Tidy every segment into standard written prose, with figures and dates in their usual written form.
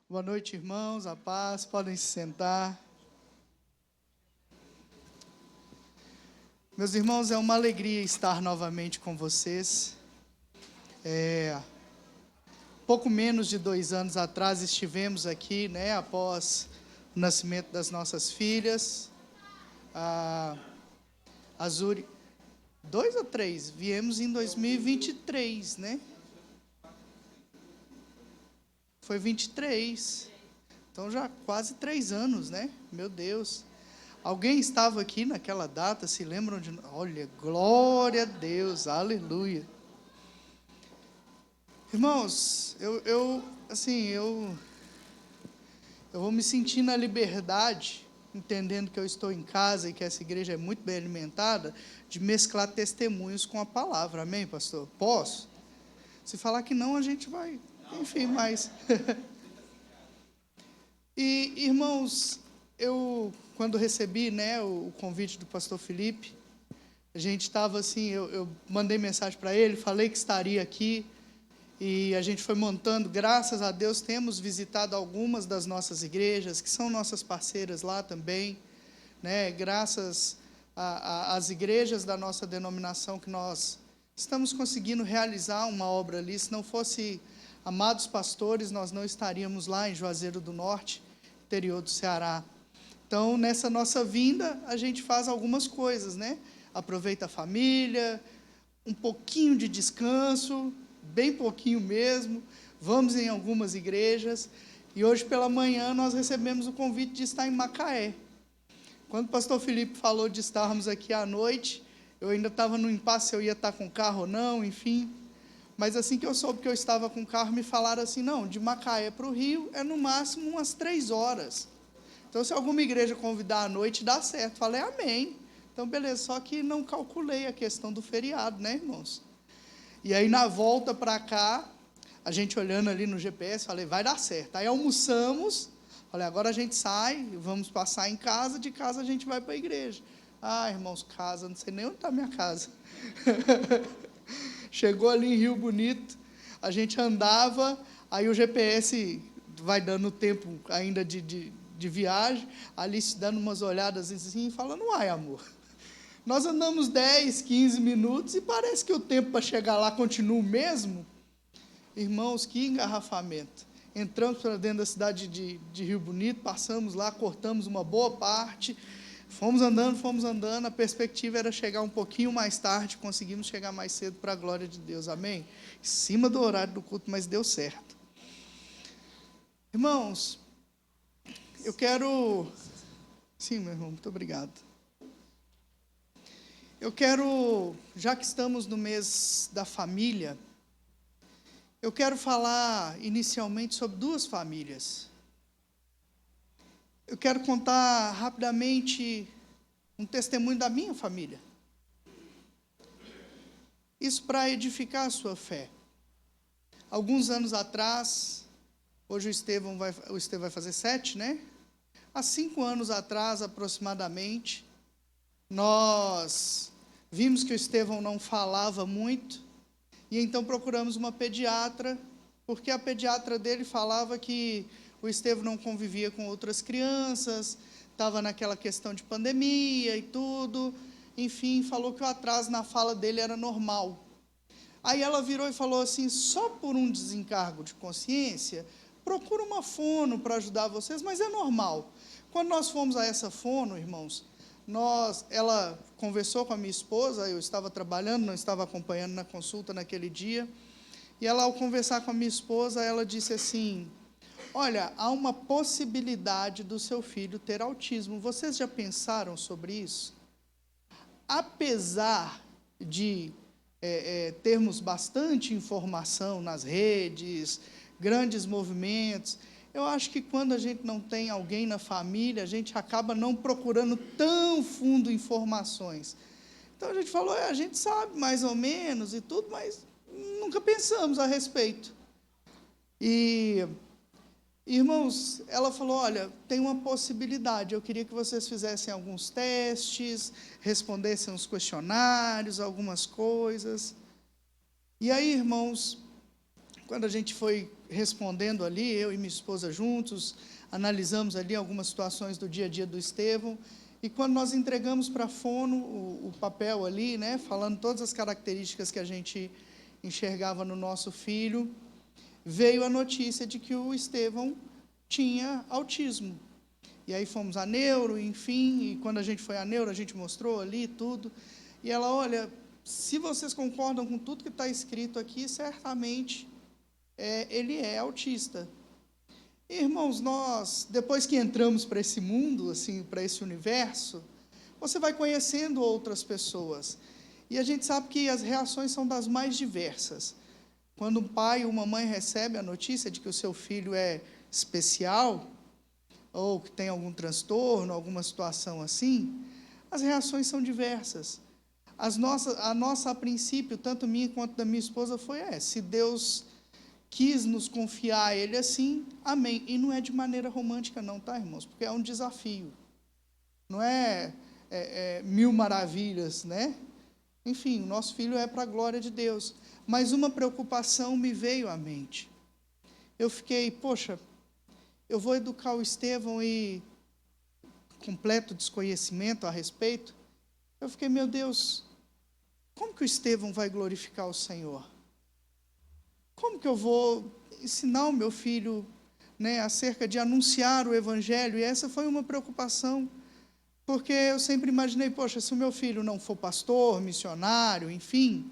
Boa noite, irmãos, a paz, podem se sentar. Meus irmãos, é uma alegria estar novamente com vocês. Pouco menos de 2 anos atrás estivemos aqui, após o nascimento das nossas filhas. A Azuri, 2 ou 3? Viemos em 2023, né? Foi 23. Então já quase 3 anos, né? Meu Deus. Alguém estava aqui naquela data, se lembram de... Olha, glória a Deus, aleluia. Irmãos, eu vou me sentir na liberdade, entendendo que eu estou em casa e que essa igreja é muito bem alimentada, de mesclar testemunhos com a palavra, amém, pastor? Posso? Se falar que não, a gente vai, enfim, mas... E, irmãos, quando recebi, o convite do pastor Felipe, a gente estava assim, eu mandei mensagem para ele, falei que estaria aqui, e a gente foi montando, graças a Deus, temos visitado algumas das nossas igrejas, que são nossas parceiras lá também, graças às igrejas da nossa denominação, que nós estamos conseguindo realizar uma obra ali. Se não fosse amados pastores, nós não estaríamos lá em Juazeiro do Norte, interior do Ceará. Então, nessa nossa vinda, a gente faz algumas coisas, aproveita a família, um pouquinho de descanso, bem pouquinho mesmo, vamos em algumas igrejas, e hoje pela manhã nós recebemos o convite de estar em Macaé. Quando o pastor Felipe falou de estarmos aqui à noite, eu ainda estava no impasse se eu ia estar com carro ou não, enfim, mas assim que eu soube que eu estava com carro, me falaram assim, não, de Macaé para o Rio é no máximo umas 3 horas, então se alguma igreja convidar à noite, dá certo. Falei, amém. Então beleza, só que não calculei a questão do feriado, irmãos? E aí, na volta para cá, a gente olhando ali no GPS, falei, vai dar certo. Aí almoçamos, falei, agora a gente sai, vamos passar em casa, de casa a gente vai para a igreja. Ah, irmãos, casa, não sei nem onde está a minha casa. Chegou ali em Rio Bonito, a gente andava, aí o GPS vai dando tempo ainda de viagem, ali dando umas olhadas assim, falando, uai, amor, nós andamos 10, 15 minutos e parece que o tempo para chegar lá continua o mesmo. Irmãos, que engarrafamento. Entramos para dentro da cidade de Rio Bonito, passamos lá, cortamos uma boa parte, fomos andando, a perspectiva era chegar um pouquinho mais tarde, conseguimos chegar mais cedo para a glória de Deus, amém? Em cima do horário do culto, mas deu certo. Irmãos, eu quero... Sim, meu irmão, muito obrigado. Eu quero, já que estamos no mês da família, eu quero falar inicialmente sobre 2 famílias. Eu quero contar rapidamente um testemunho da minha família. Isso para edificar a sua fé. Alguns anos atrás, hoje o Estevão vai fazer 7, Há 5 anos atrás, aproximadamente, nós vimos que o Estevão não falava muito, e então procuramos uma pediatra, porque a pediatra dele falava que o Estevão não convivia com outras crianças, estava naquela questão de pandemia e tudo, enfim, falou que o atraso na fala dele era normal. Aí ela virou e falou assim, só por um desencargo de consciência, procura uma fono para ajudar vocês, mas é normal. Quando nós fomos a essa fono, irmãos, ela conversou com a minha esposa, eu estava trabalhando, não estava acompanhando na consulta naquele dia, e ela, ao conversar com a minha esposa, ela disse assim, olha, há uma possibilidade do seu filho ter autismo, vocês já pensaram sobre isso? Apesar de termos bastante informação nas redes, grandes movimentos, eu acho que quando a gente não tem alguém na família, a gente acaba não procurando tão fundo informações. Então a gente falou, a gente sabe mais ou menos e tudo, mas nunca pensamos a respeito. E, irmãos, ela falou, olha, tem uma possibilidade, eu queria que vocês fizessem alguns testes, respondessem os questionários, algumas coisas. E aí, irmãos, quando a gente foi respondendo ali, eu e minha esposa juntos, analisamos ali algumas situações do dia a dia do Estevão, e quando nós entregamos para a fono o papel ali, né, falando todas as características que a gente enxergava no nosso filho, veio a notícia de que o Estevão tinha autismo. E aí fomos a neuro, enfim, e quando a gente foi a neuro, a gente mostrou ali tudo, e ela, olha, se vocês concordam com tudo que está escrito aqui, certamente ele é autista. Irmãos, nós, depois que entramos para esse mundo, assim, para esse universo, você vai conhecendo outras pessoas. E a gente sabe que as reações são das mais diversas. Quando um pai ou uma mãe recebe a notícia de que o seu filho é especial, ou que tem algum transtorno, alguma situação assim, as reações são diversas. A nossa, a princípio, tanto minha quanto da minha esposa, foi se Deus quis nos confiar a Ele assim, amém. E não é de maneira romântica não, tá, irmãos? Porque é um desafio. Não é mil maravilhas, né? Enfim, o nosso filho é para a glória de Deus. Mas uma preocupação me veio à mente. Eu fiquei, poxa, eu vou educar o Estevão e completo desconhecimento a respeito. Eu fiquei, meu Deus, como que o Estevão vai glorificar o Senhor? Como que eu vou ensinar o meu filho, né, acerca de anunciar o Evangelho? E essa foi uma preocupação, porque eu sempre imaginei, poxa, se o meu filho não for pastor, missionário, enfim,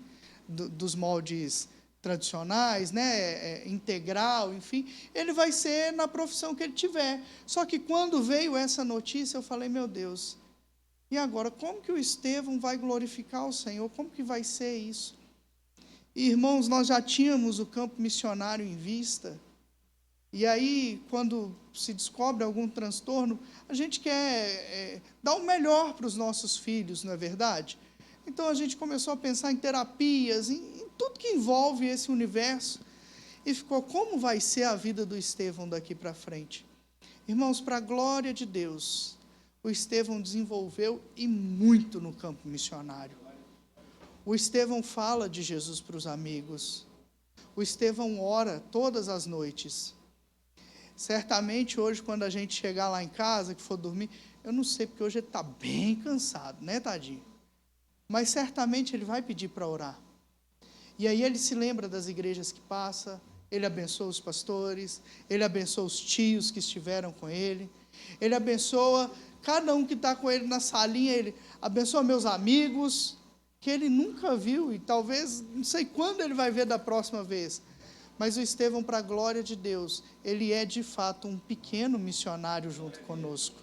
dos moldes tradicionais, né, integral, enfim, ele vai ser na profissão que ele tiver. Só que quando veio essa notícia, eu falei, meu Deus, e agora, como que o Estevão vai glorificar o Senhor? Como que vai ser isso? E, irmãos, nós já tínhamos o campo missionário em vista, e aí, quando se descobre algum transtorno, a gente quer dar o melhor para os nossos filhos, não é verdade? Então, a gente começou a pensar em terapias, em tudo que envolve esse universo, e ficou, como vai ser a vida do Estevão daqui para frente? Irmãos, para a glória de Deus, o Estevão desenvolveu e muito no campo missionário. O Estevão fala de Jesus para os amigos. O Estevão ora todas as noites. Certamente hoje, quando a gente chegar lá em casa, que for dormir, eu não sei, porque hoje ele está bem cansado, né, tadinho? Mas certamente ele vai pedir para orar. E aí ele se lembra das igrejas que passa, ele abençoa os pastores, ele abençoa os tios que estiveram com ele abençoa cada um que está com ele na salinha, ele abençoa meus amigos, que ele nunca viu, e talvez, não sei quando ele vai ver da próxima vez. Mas o Estevão, para a glória de Deus, ele é de fato um pequeno missionário junto conosco.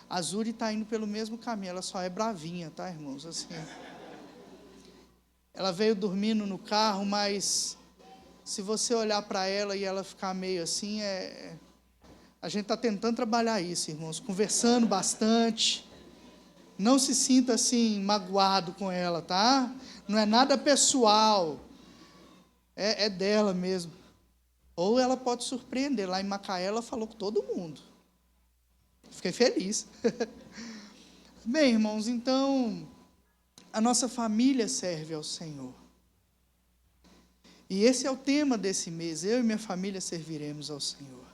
A Zuri está indo pelo mesmo caminho, ela só é bravinha, tá, irmãos? Assim, ela veio dormindo no carro, mas se você olhar para ela e ela ficar meio assim, a gente está tentando trabalhar isso, irmãos, conversando bastante. Não se sinta assim, magoado com ela, tá? Não é nada pessoal. É dela mesmo. Ou ela pode surpreender. Lá em Macaé, ela falou com todo mundo. Fiquei feliz. Bem, irmãos, então, a nossa família serve ao Senhor. E esse é o tema desse mês. Eu e minha família serviremos ao Senhor.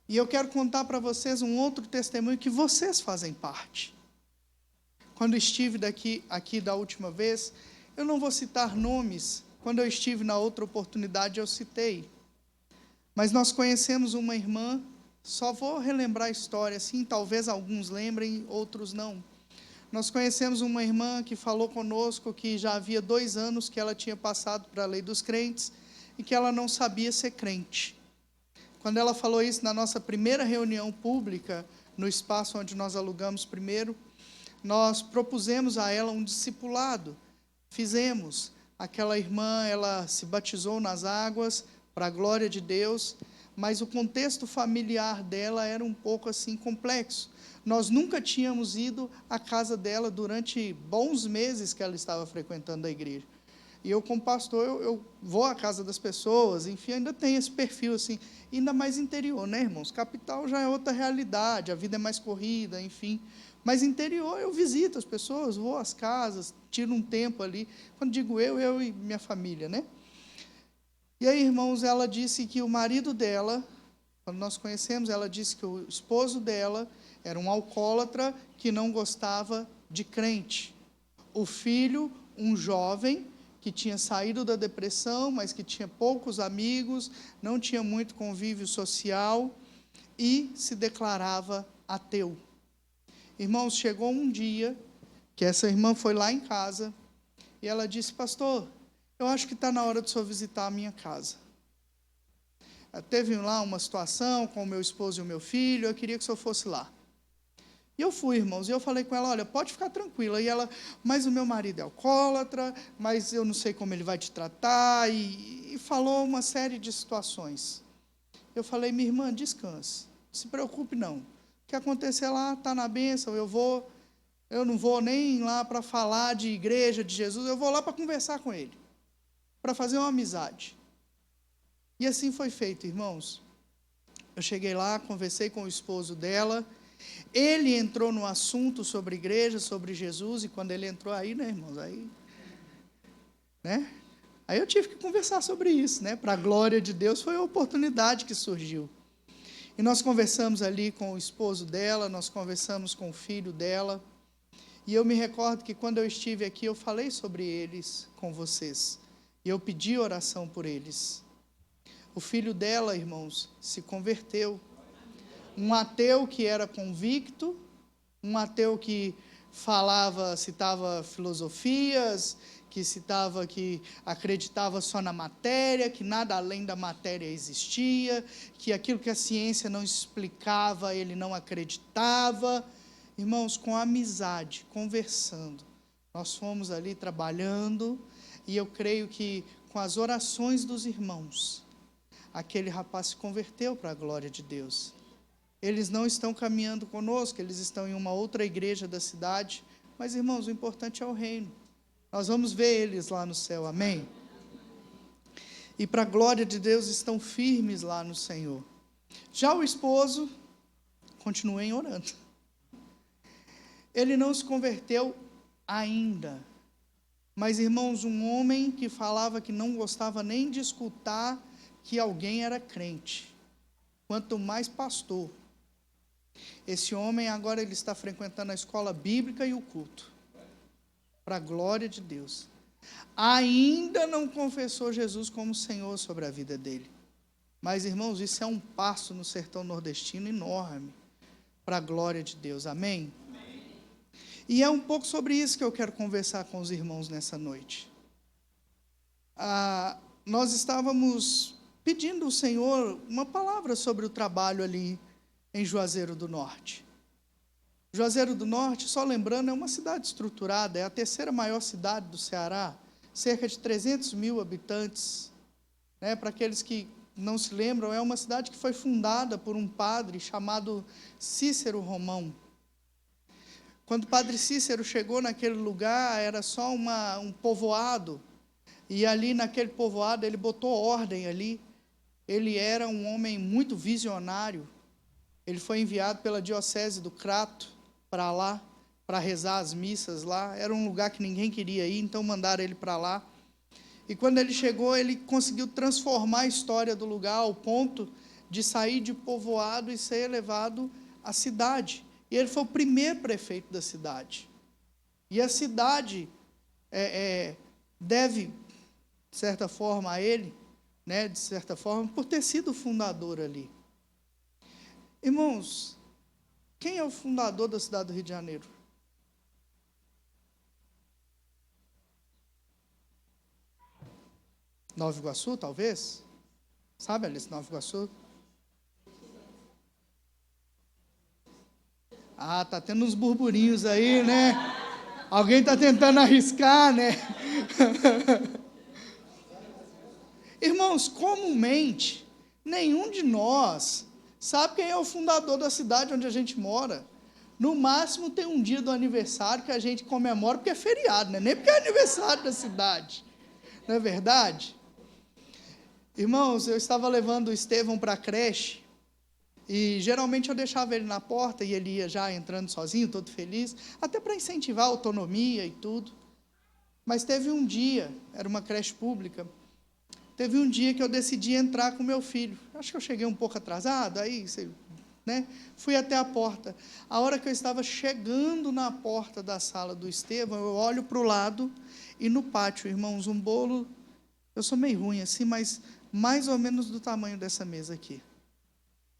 E eu quero contar para vocês um outro testemunho que vocês fazem parte. Quando estive aqui da última vez, eu não vou citar nomes. Quando eu estive na outra oportunidade, eu citei. Mas nós conhecemos uma irmã, só vou relembrar a história, assim, talvez alguns lembrem, outros não. Nós conhecemos uma irmã que falou conosco que já havia 2 anos que ela tinha passado para a lei dos crentes e que ela não sabia ser crente. Quando ela falou isso na nossa primeira reunião pública, no espaço onde nós alugamos primeiro, nós propusemos a ela um discipulado. Fizemos. Aquela irmã, ela se batizou nas águas, para a glória de Deus, mas o contexto familiar dela era um pouco assim complexo. Nós nunca tínhamos ido à casa dela durante bons meses que ela estava frequentando a igreja. E eu, como pastor, eu vou à casa das pessoas, enfim, ainda tem esse perfil assim, ainda mais interior, né, irmãos? Capital já é outra realidade, a vida é mais corrida, enfim. Mas interior, eu visito as pessoas, vou às casas, tiro um tempo ali. Quando digo eu e minha família, né? E aí, irmãos, ela disse que o marido dela, quando nós conhecemos, ela disse que o esposo dela era um alcoólatra que não gostava de crente. O filho, um jovem que tinha saído da depressão, mas que tinha poucos amigos, não tinha muito convívio social e se declarava ateu. Irmãos, chegou um dia que essa irmã foi lá em casa e ela disse: pastor, eu acho que está na hora de o senhor visitar a minha casa. Teve lá uma situação com o meu esposo e o meu filho, eu queria que o senhor fosse lá. E eu fui, irmãos, e eu falei com ela: olha, pode ficar tranquila. E ela: mas o meu marido é alcoólatra, mas eu não sei como ele vai te tratar, e falou uma série de situações. Eu falei: minha irmã, descanse, não se preocupe não. O que acontecer lá, está na bênção, eu não vou nem lá para falar de igreja, de Jesus, eu vou lá para conversar com ele, para fazer uma amizade. E assim foi feito, irmãos. Eu cheguei lá, conversei com o esposo dela, ele entrou no assunto sobre igreja, sobre Jesus, e quando ele entrou aí, né, irmãos, aí eu tive que conversar sobre isso, para a glória de Deus, foi a oportunidade que surgiu. E nós conversamos ali com o esposo dela, nós conversamos com o filho dela, e eu me recordo que quando eu estive aqui, eu falei sobre eles com vocês, e eu pedi oração por eles. O filho dela, irmãos, se converteu. Um ateu que era convicto, um ateu que citava filosofias, que acreditava só na matéria, que nada além da matéria existia, que aquilo que a ciência não explicava, ele não acreditava. Irmãos, com amizade, conversando, nós fomos ali trabalhando, e eu creio que com as orações dos irmãos, aquele rapaz se converteu para a glória de Deus. Eles não estão caminhando conosco, eles estão em uma outra igreja da cidade, mas, irmãos, o importante é o reino. Nós vamos ver eles lá no céu, amém? E para a glória de Deus estão firmes lá no Senhor. Já o esposo, continuem orando. Ele não se converteu ainda. Mas, irmãos, um homem que falava que não gostava nem de escutar que alguém era crente, quanto mais pastor. Esse homem agora ele está frequentando a escola bíblica e o culto, para a glória de Deus. Ainda não confessou Jesus como Senhor sobre a vida dele. Mas, irmãos, isso é um passo no sertão nordestino enorme, para a glória de Deus, amém? Amém? E é um pouco sobre isso que eu quero conversar com os irmãos nessa noite. Nós estávamos pedindo ao Senhor uma palavra sobre o trabalho ali em Juazeiro do Norte. Juazeiro do Norte, só lembrando, é uma cidade estruturada, é a terceira maior cidade do Ceará, cerca de 300 mil habitantes. Para aqueles que não se lembram, é uma cidade que foi fundada por um padre chamado Cícero Romão. Quando o padre Cícero chegou naquele lugar, era só um povoado, e ali naquele povoado ele botou ordem ali. Ele era um homem muito visionário. Ele foi enviado pela diocese do Crato para lá, para rezar as missas lá. Era um lugar que ninguém queria ir, então mandaram ele para lá. E quando ele chegou, ele conseguiu transformar a história do lugar ao ponto de sair de povoado e ser elevado à cidade. E ele foi o primeiro prefeito da cidade. E a cidade deve, de certa forma, a ele, de certa forma, por ter sido o fundador ali. Irmãos, quem é o fundador da cidade do Rio de Janeiro? Nova Iguaçu, talvez? Sabe, Alice, Nova Iguaçu? Tá tendo uns burburinhos aí, né? Alguém está tentando arriscar, né? Irmãos, comumente, nenhum de nós sabe quem é o fundador da cidade onde a gente mora. No máximo tem um dia do aniversário que a gente comemora porque é feriado, né? Nem porque é aniversário da cidade. Não é verdade? Irmãos, eu estava levando o Estevão para a creche, e geralmente eu deixava ele na porta e ele ia já entrando sozinho, todo feliz, até para incentivar a autonomia e tudo. Mas teve um dia, era uma creche pública, teve um dia que eu decidi entrar com meu filho. Acho que eu cheguei um pouco atrasado, aí, né? Fui até a porta. A hora que eu estava chegando na porta da sala do Estevão, eu olho para o lado e no pátio, irmãos, um bolo, eu sou meio ruim assim, mas mais ou menos do tamanho dessa mesa aqui,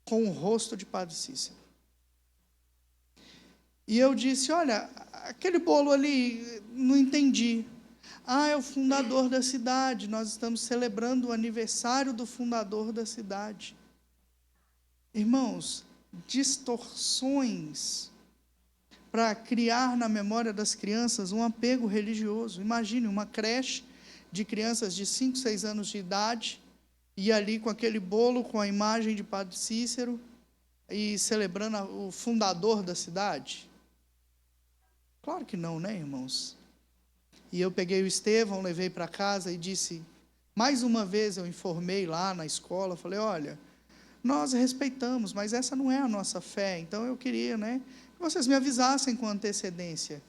com o rosto de Padre Cícero. E eu disse, olha, aquele bolo ali, não entendi. Ah, é o fundador da cidade, nós estamos celebrando o aniversário do fundador da cidade. Irmãos, distorções para criar na memória das crianças um apego religioso. Imagine uma creche de crianças de 5, 6 anos de idade, e ali com aquele bolo com a imagem de Padre Cícero, e celebrando o fundador da cidade. Claro que não, né, irmãos? E eu peguei o Estevão, levei para casa e disse, mais uma vez eu informei lá na escola, falei, olha, nós respeitamos, mas essa não é a nossa fé, então eu queria, né, que vocês me avisassem com antecedência.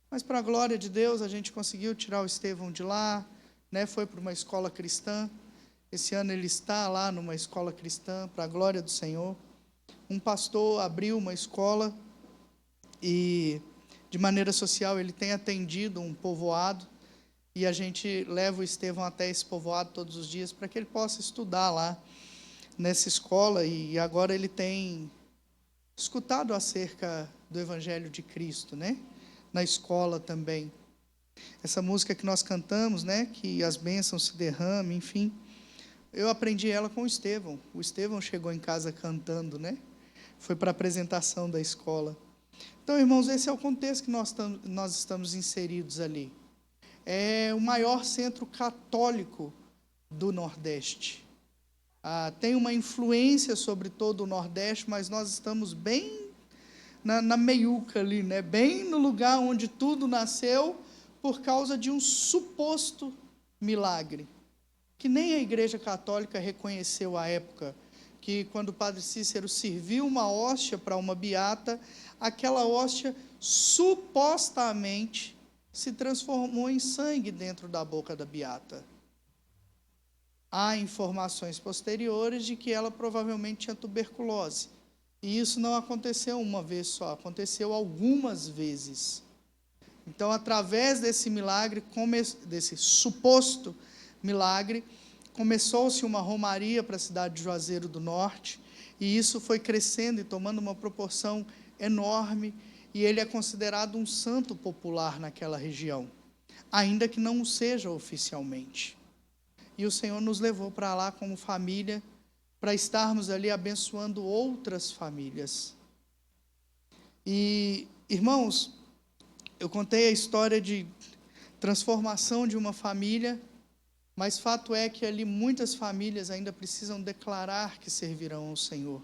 Mas para a glória de Deus, a gente conseguiu tirar o Estevão de lá, né, foi para uma escola cristã. Esse ano ele está lá numa escola cristã, para a glória do Senhor. Um pastor abriu uma escola e, de maneira social, ele tem atendido um povoado, e a gente leva o Estevão até esse povoado todos os dias, para que ele possa estudar lá, nessa escola, e agora ele tem escutado acerca do Evangelho de Cristo, né? Na escola também. Essa música que nós cantamos, né? Que as bênçãos se derramem, enfim. Eu aprendi ela com o Estevão. O Estevão chegou em casa cantando, né? Foi para a apresentação da escola. Então, irmãos, esse é o contexto que nós estamos inseridos ali. É o maior centro católico do Nordeste. Tem uma influência sobre todo o Nordeste, mas nós estamos bem na meiuca ali, né? Bem no lugar onde tudo nasceu, por causa de um suposto milagre, que nem a Igreja Católica reconheceu à época, que quando o Padre Cícero serviu uma hóstia para uma beata, aquela hóstia supostamente se transformou em sangue dentro da boca da beata. Há informações posteriores de que ela provavelmente tinha tuberculose. E isso não aconteceu uma vez só, aconteceu algumas vezes. Então, através desse milagre, desse suposto milagre, começou-se uma romaria para a cidade de Juazeiro do Norte, e isso foi crescendo e tomando uma proporção enorme, e ele é considerado um santo popular naquela região, ainda que não o seja oficialmente. E o Senhor nos levou para lá como família, para estarmos ali abençoando outras famílias. E, irmãos, eu contei a história de transformação de uma família, mas fato é que ali muitas famílias ainda precisam declarar que servirão ao Senhor.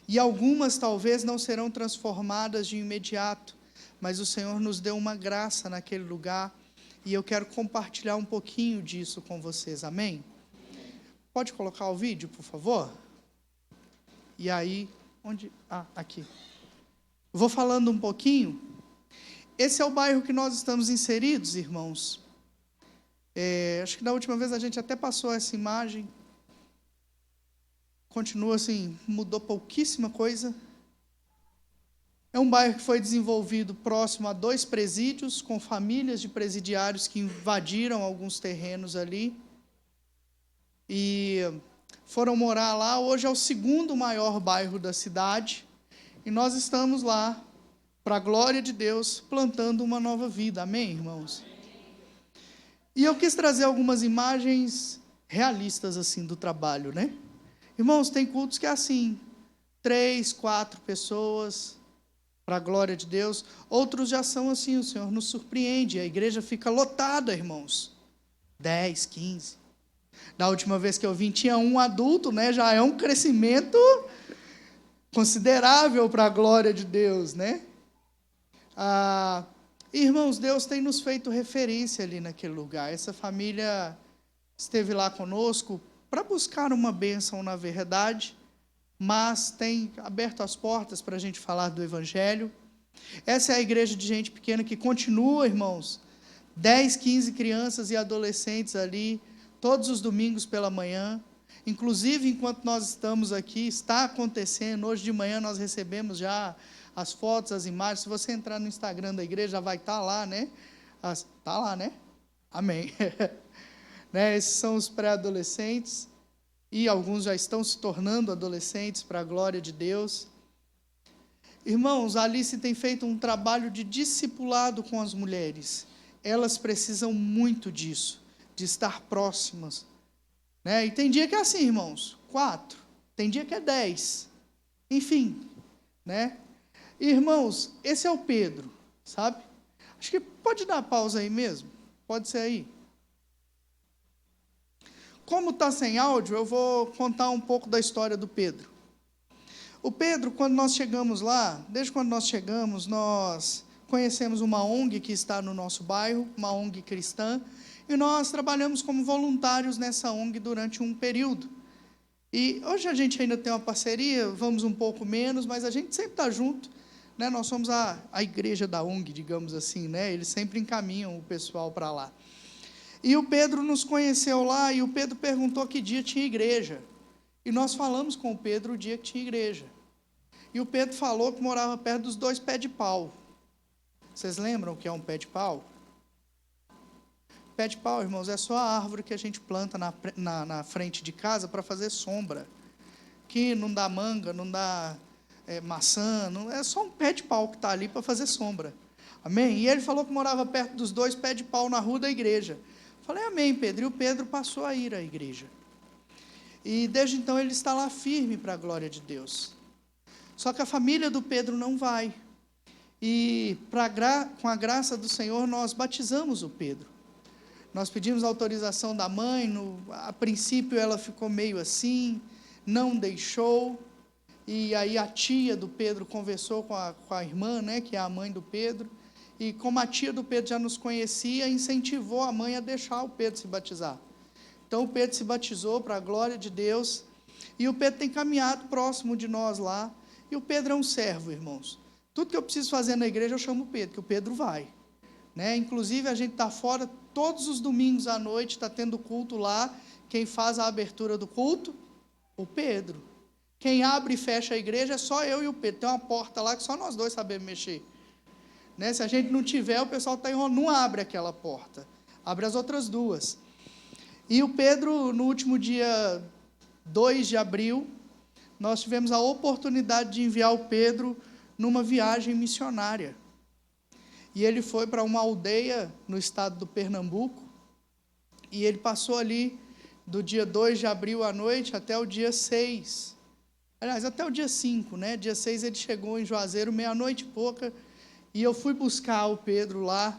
E algumas talvez não serão transformadas de imediato, mas o Senhor nos deu uma graça naquele lugar, e eu quero compartilhar um pouquinho disso com vocês, amém? Pode colocar o vídeo, por favor? E aí, onde? Aqui. Vou falando um pouquinho. Esse é o bairro que nós estamos inseridos, irmãos. Acho que da última vez a gente até passou essa imagem. Continua assim, mudou pouquíssima coisa. É um bairro que foi desenvolvido próximo a 2 presídios, com famílias de presidiários que invadiram alguns terrenos ali e foram morar lá. Hoje é o 2º maior bairro da cidade, e nós estamos lá, para a glória de Deus, plantando uma nova vida, amém, irmãos? E eu quis trazer algumas imagens realistas assim do trabalho, né? Irmãos, tem cultos que é assim, 3, 4 pessoas, para a glória de Deus. Outros já são assim, o Senhor nos surpreende, a igreja fica lotada, irmãos. 10, 15. Da última vez que eu vim, tinha um adulto, né? Já é um crescimento considerável para a glória de Deus, né? Irmãos, Deus tem nos feito referência ali naquele lugar. Essa família esteve lá conosco para buscar uma bênção na verdade, mas tem aberto as portas para a gente falar do Evangelho. Essa é a igreja de gente pequena que continua, irmãos, 10, 15 crianças e adolescentes ali, todos os domingos pela manhã. Inclusive, enquanto nós estamos aqui, está acontecendo. Hoje de manhã nós recebemos já as fotos, as imagens. Se você entrar no Instagram da igreja, já vai estar lá, né? Está lá, né? Amém. Né? Esses são os pré-adolescentes. E alguns já estão se tornando adolescentes, para a glória de Deus. Irmãos, a Alice tem feito um trabalho de discipulado com as mulheres. Elas precisam muito disso, de estar próximas. Né? E tem dia que é assim, irmãos, 4. Tem dia que é 10. Enfim, né? Irmãos, esse é o Pedro, sabe? Acho que pode dar pausa aí mesmo. Pode ser aí. Como está sem áudio, eu vou contar um pouco da história do Pedro. O Pedro, quando nós chegamos lá, desde quando nós chegamos, nós conhecemos uma ONG que está no nosso bairro, uma ONG cristã, e nós trabalhamos como voluntários nessa ONG durante um período. E hoje a gente ainda tem uma parceria, vamos um pouco menos, mas a gente sempre está junto, né? Nós somos a igreja da ONG, digamos assim, né? Eles sempre encaminham o pessoal para lá. E o Pedro nos conheceu lá, e o Pedro perguntou que dia tinha igreja. E nós falamos com o Pedro o dia que tinha igreja. E o Pedro falou que morava perto dos 2 pés de pau. Vocês lembram o que é um pé de pau? Pé de pau, irmãos, é só a árvore que a gente planta na frente de casa para fazer sombra. Que não dá manga, não dá maçã, não, é só um pé de pau que está ali para fazer sombra. Amém? E ele falou que morava perto dos 2 pés de pau na rua da igreja. Falei, amém, Pedro. E o Pedro passou a ir à igreja. E desde então ele está lá firme para a glória de Deus. Só que a família do Pedro não vai. E com a graça do Senhor nós batizamos o Pedro. Nós pedimos autorização da mãe, a princípio ela ficou meio assim, não deixou. E aí a tia do Pedro conversou com a irmã, né, que é a mãe do Pedro. E como a tia do Pedro já nos conhecia, incentivou a mãe a deixar o Pedro se batizar. Então o Pedro se batizou para a glória de Deus. E o Pedro tem caminhado próximo de nós lá. E o Pedro é um servo, irmãos. Tudo que eu preciso fazer na igreja eu chamo o Pedro, que o Pedro vai. Né? Inclusive a gente está fora todos os domingos à noite, está tendo culto lá. Quem faz a abertura do culto? O Pedro. Quem abre e fecha a igreja é só eu e o Pedro. Tem uma porta lá que só nós dois sabemos mexer. Né? Se a gente não tiver, o pessoal está enrolando, não abre aquela porta. Abre as outras 2. E o Pedro, no último dia 2 de abril, nós tivemos a oportunidade de enviar o Pedro numa viagem missionária. E ele foi para uma aldeia no estado do Pernambuco, e ele passou ali do dia 2 de abril à noite até o dia 6. Aliás, até o dia 5, né? Dia 6 ele chegou em Juazeiro, meia-noite e pouca, e eu fui buscar o Pedro lá,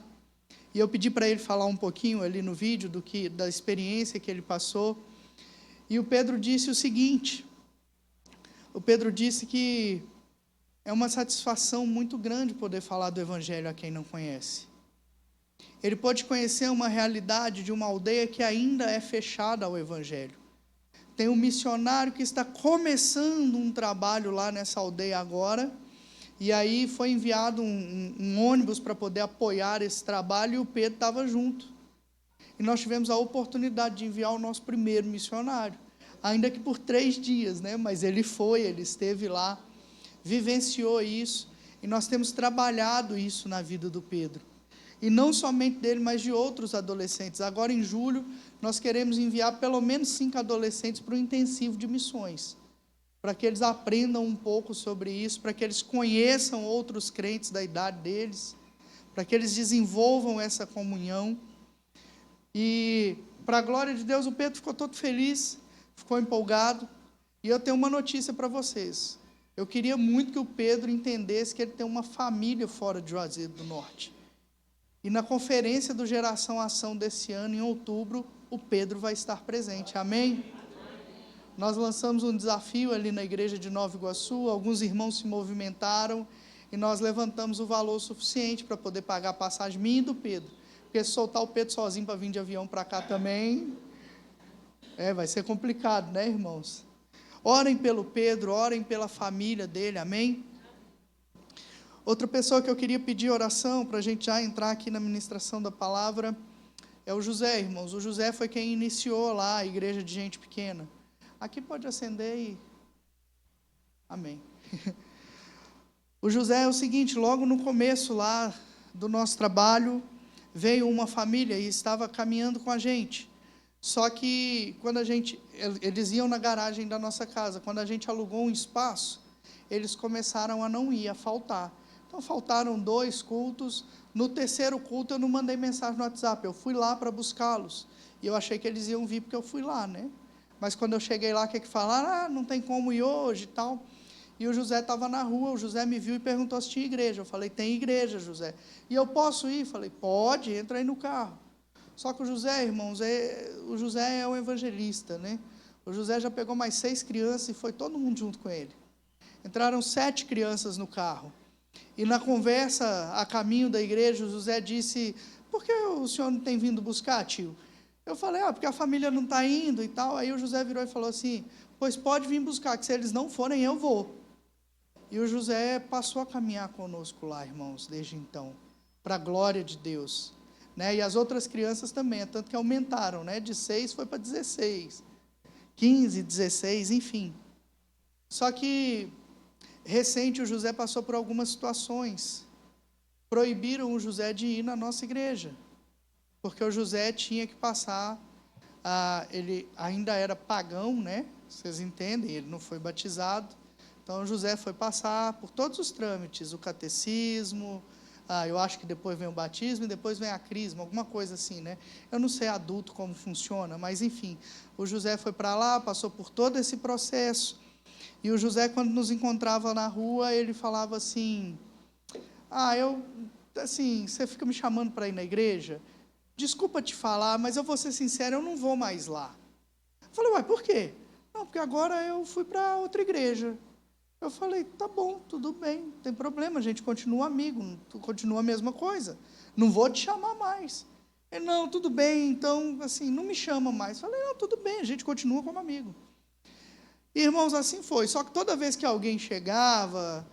e eu pedi para ele falar um pouquinho ali no vídeo da experiência que ele passou. E o Pedro disse o seguinte, o Pedro disse que é uma satisfação muito grande poder falar do Evangelho a quem não conhece. Ele pode conhecer uma realidade de uma aldeia que ainda é fechada ao Evangelho. Tem um missionário que está começando um trabalho lá nessa aldeia agora, e aí foi enviado um ônibus para poder apoiar esse trabalho, e o Pedro estava junto. E nós tivemos a oportunidade de enviar o nosso primeiro missionário, ainda que por 3 dias, né? Mas ele esteve lá, vivenciou isso, e nós temos trabalhado isso na vida do Pedro. E não somente dele, mas de outros adolescentes. Agora, em julho, nós queremos enviar pelo menos 5 adolescentes para o intensivo de missões, para que eles aprendam um pouco sobre isso, para que eles conheçam outros crentes da idade deles, para que eles desenvolvam essa comunhão. E, para a glória de Deus, o Pedro ficou todo feliz, ficou empolgado. E eu tenho uma notícia para vocês. Eu queria muito que o Pedro entendesse que ele tem uma família fora de Juazeiro do Norte. E na conferência do Geração Ação desse ano, em outubro, o Pedro vai estar presente. Amém? Nós lançamos um desafio ali na igreja de Nova Iguaçu, alguns irmãos se movimentaram, e nós levantamos o valor suficiente para poder pagar a passagem minha e do Pedro. Porque se soltar o Pedro sozinho para vir de avião para cá também, vai ser complicado, né, irmãos? Orem pelo Pedro, orem pela família dele, amém? Outra pessoa que eu queria pedir oração, para a gente já entrar aqui na ministração da palavra, É o José, irmãos. O José foi quem iniciou lá a igreja de gente pequena. Aqui pode acender e... Amém. O José é o seguinte, logo no começo lá do nosso trabalho, veio uma família e estava caminhando com a gente. Só que quando eles iam na garagem da nossa casa, quando a gente alugou um espaço, eles começaram a não ir, a faltar. Então faltaram 2 cultos. No terceiro culto eu não mandei mensagem no WhatsApp, eu fui lá para buscá-los. E eu achei que eles iam vir porque eu fui lá, né? Mas quando eu cheguei lá, o que falaram? Não tem como ir hoje e tal. E o José estava na rua, o José me viu e perguntou se tinha igreja. Eu falei, tem igreja, José. E eu posso ir? Falei, pode, entra aí no carro. Só que o José, irmãos, o José é um evangelista, né? O José já pegou mais 6 crianças e foi todo mundo junto com ele. Entraram 7 crianças no carro. E na conversa a caminho da igreja, o José disse, por que o senhor não tem vindo buscar, tio? Eu falei, porque a família não está indo e tal. Aí o José virou e falou assim, pois pode vir buscar, que se eles não forem, eu vou. E o José passou a caminhar conosco lá, irmãos, desde então, para a glória de Deus. Né? E as outras crianças também, tanto que aumentaram, né? De 6 foi para 16, 15, 16, enfim. Só que, recente, o José passou por algumas situações. Proibiram o José de ir na nossa igreja, porque o José tinha que passar, ele ainda era pagão, né? Vocês entendem, ele não foi batizado. Então, o José foi passar por todos os trâmites, o catecismo, eu acho que depois vem o batismo e depois vem a crisma, alguma coisa assim, né? Eu não sei adulto como funciona, mas enfim, o José foi para lá, passou por todo esse processo, e o José, quando nos encontrava na rua, ele falava assim, você fica me chamando para ir na igreja? Desculpa te falar, mas eu vou ser sincero, eu não vou mais lá. Eu falei, ué, por quê? Não, porque agora eu fui para outra igreja. Eu falei, tá bom, tudo bem, não tem problema, a gente continua amigo, continua a mesma coisa, não vou te chamar mais. Ele, não, tudo bem, então, assim, não me chama mais. Eu falei, não, tudo bem, a gente continua como amigo. E, irmãos, assim foi, só que toda vez que alguém chegava,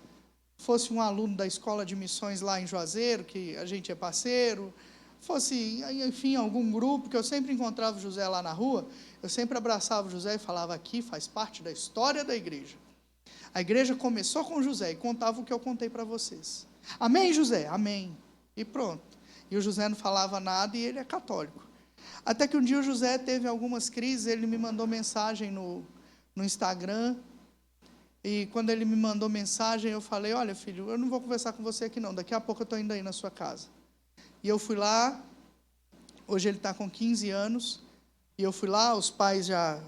fosse um aluno da escola de missões lá em Juazeiro, que a gente é parceiro, fosse, enfim, algum grupo, que eu sempre encontrava o José lá na rua, eu sempre abraçava o José e falava, aqui faz parte da história da igreja. A igreja começou com José e contava o que eu contei para vocês. Amém, José? Amém. E pronto. E o José não falava nada e ele é católico. Até que um dia o José teve algumas crises, ele me mandou mensagem no Instagram. E quando ele me mandou mensagem, eu falei, olha, filho, eu não vou conversar com você aqui não, daqui a pouco eu estou indo aí na sua casa. E eu fui lá, hoje ele está com 15 anos, e eu fui lá, os pais a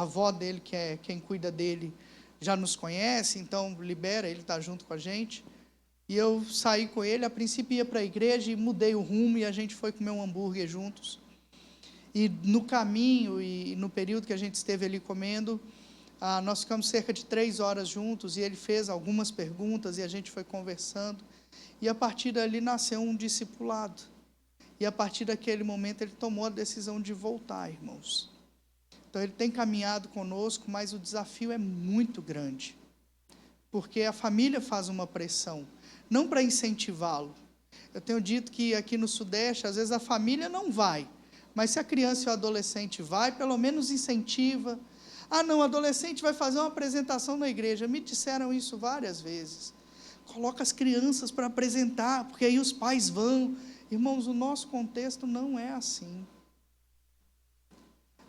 avó dele, que é quem cuida dele, já nos conhece, então libera, ele está junto com a gente. E eu saí com ele, a princípio ia para a igreja e mudei o rumo e a gente foi comer um hambúrguer juntos. E no caminho e no período que a gente esteve ali comendo, nós ficamos cerca de 3 horas juntos e ele fez algumas perguntas e a gente foi conversando. E a partir dali nasceu um discipulado. E a partir daquele momento ele tomou a decisão de voltar, irmãos. Então, ele tem caminhado conosco, mas o desafio é muito grande, porque a família faz uma pressão, não para incentivá-lo. Eu tenho dito que aqui no Sudeste, às vezes a família não vai, mas se a criança e o adolescente vai, pelo menos incentiva. Não, o adolescente vai fazer uma apresentação na igreja. Me disseram isso várias vezes. Coloca as crianças para apresentar, porque aí os pais vão. Irmãos, o nosso contexto não é assim.